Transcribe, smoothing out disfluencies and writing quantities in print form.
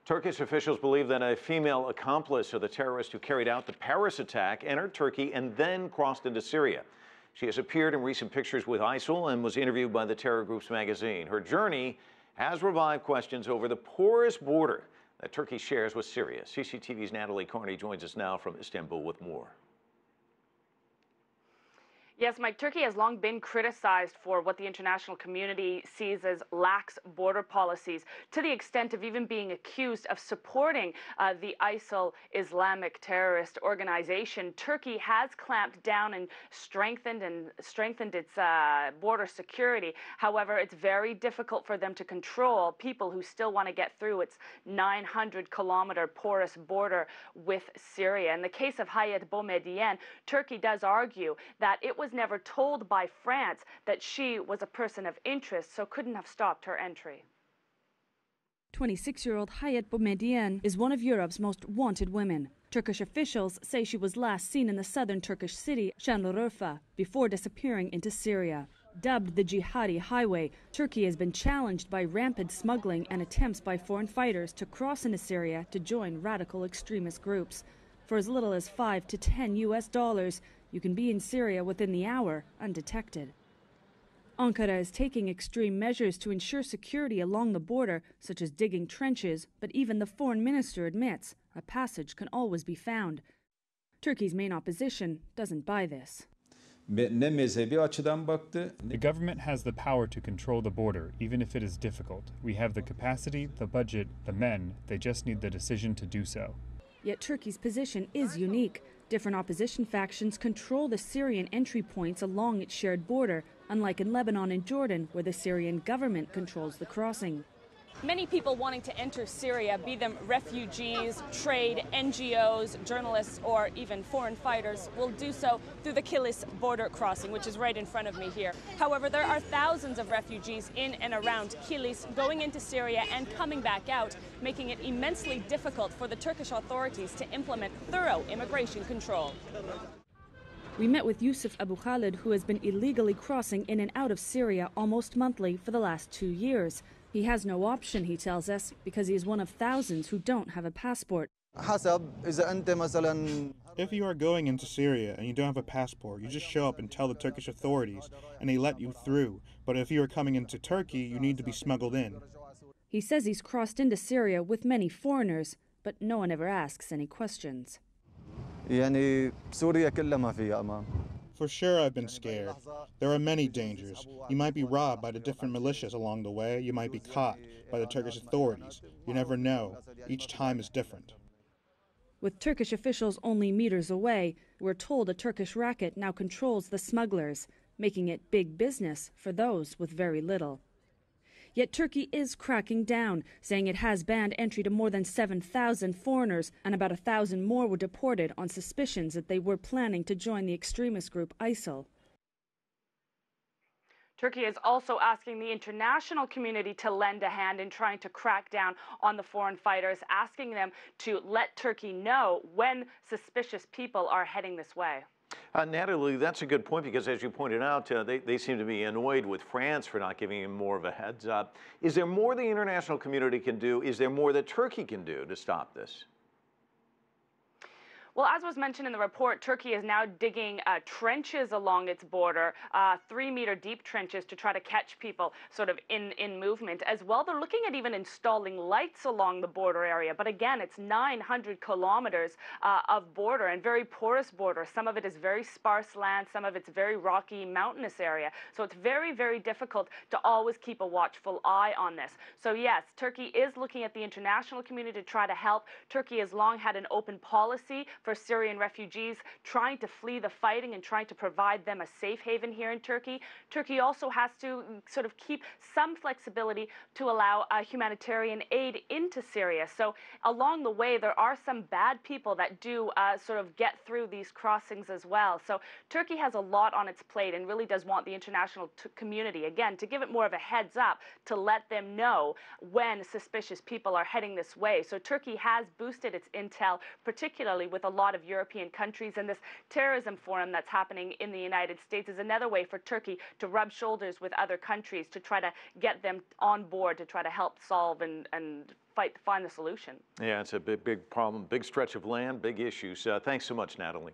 Turkish officials believe that a female accomplice of the terrorist who carried out the Paris attack entered Turkey and then crossed into Syria. She has appeared in recent pictures with ISIL and was interviewed by the terror group's magazine. Her journey has revived questions over the porous border that Turkey shares with Syria. CCTV's Natalie Carey joins us now from Istanbul with more. Yes, Mike, Turkey has long been criticized for what the international community sees as lax border policies, to the extent of even being accused of supporting the ISIL Islamic terrorist organization. Turkey has clamped down and strengthened its border security. However, it's very difficult for them to control people who still want to get through its 900-kilometer porous border with Syria. In the case of Hayat Boumediene, Turkey does argue that it was never told by France that she was a person of interest, so couldn't have stopped her entry. 26-year-old Hayat Boumediene is one of Europe's most wanted women. Turkish officials say she was last seen in the southern Turkish city Şanlıurfa before disappearing into Syria. Dubbed the Jihadi Highway, Turkey has been challenged by rampant smuggling and attempts by foreign fighters to cross into Syria to join radical extremist groups. For as little as $5 to $10 US, you can be in Syria within the hour, undetected. Ankara is taking extreme measures to ensure security along the border, such as digging trenches, but even the foreign minister admits a passage can always be found. Turkey's main opposition doesn't buy this. The government has the power to control the border, even if it is difficult. We have the capacity, the budget, the men. They just need the decision to do so. Yet Turkey's position is unique. Different opposition factions control the Syrian entry points along its shared border, unlike in Lebanon and Jordan, where the Syrian government controls the crossing. Many people wanting to enter Syria, be them refugees, trade, NGOs, journalists, or even foreign fighters, will do so through the Kilis border crossing, which is right in front of me here. However, there are thousands of refugees in and around Kilis going into Syria and coming back out, making it immensely difficult for the Turkish authorities to implement thorough immigration control. We met with Yusuf Abu Khalid, who has been illegally crossing in and out of Syria almost monthly for the last 2 years. He has no option, he tells us, because he is one of thousands who don't have a passport. If you are going into Syria and you don't have a passport, you just show up and tell the Turkish authorities and they let you through. But if you are coming into Turkey, you need to be smuggled in. He says he's crossed into Syria with many foreigners, but no one ever asks any questions. For sure, I've been scared. There are many dangers. You might be robbed by the different militias along the way. You might be caught by the Turkish authorities. You never know. Each time is different. With Turkish officials only meters away, we're told a Turkish racket now controls the smugglers, making it big business for those with very little. Yet Turkey is cracking down, saying it has banned entry to more than 7,000 foreigners, and about 1,000 more were deported on suspicions that they were planning to join the extremist group ISIL. Turkey is also asking the international community to lend a hand in trying to crack down on the foreign fighters, asking them to let Turkey know when suspicious people are heading this way. Natalie, that's a good point because, as you pointed out, they seem to be annoyed with France for not giving him more of a heads up. Is there more the international community can do? Is there more that Turkey can do to stop this? Well, as was mentioned in the report, Turkey is now digging trenches along its border, 3-meter deep trenches to try to catch people sort of in movement. As well, they're looking at even installing lights along the border area. But again, it's 900 kilometers of border and very porous border. Some of it is very sparse land, some of it's very rocky, mountainous area. So it's very, very difficult to always keep a watchful eye on this. So yes, Turkey is looking at the international community to try to help. Turkey has long had an open policy for Syrian refugees trying to flee the fighting and trying to provide them a safe haven here in Turkey. Turkey also has to sort of keep some flexibility to allow humanitarian aid into Syria. So along the way, there are some bad people that do sort of get through these crossings as well. So Turkey has a lot on its plate and really does want the international community, again, to give it more of a heads up to let them know when suspicious people are heading this way. So Turkey has boosted its intel, particularly with a lot of European countries. And this terrorism forum that's happening in the United States is another way for Turkey to rub shoulders with other countries to try to get them on board to try to help solve and find the solution. Yeah, it's a big problem, big stretch of land, big issues. Thanks so much, Natalie.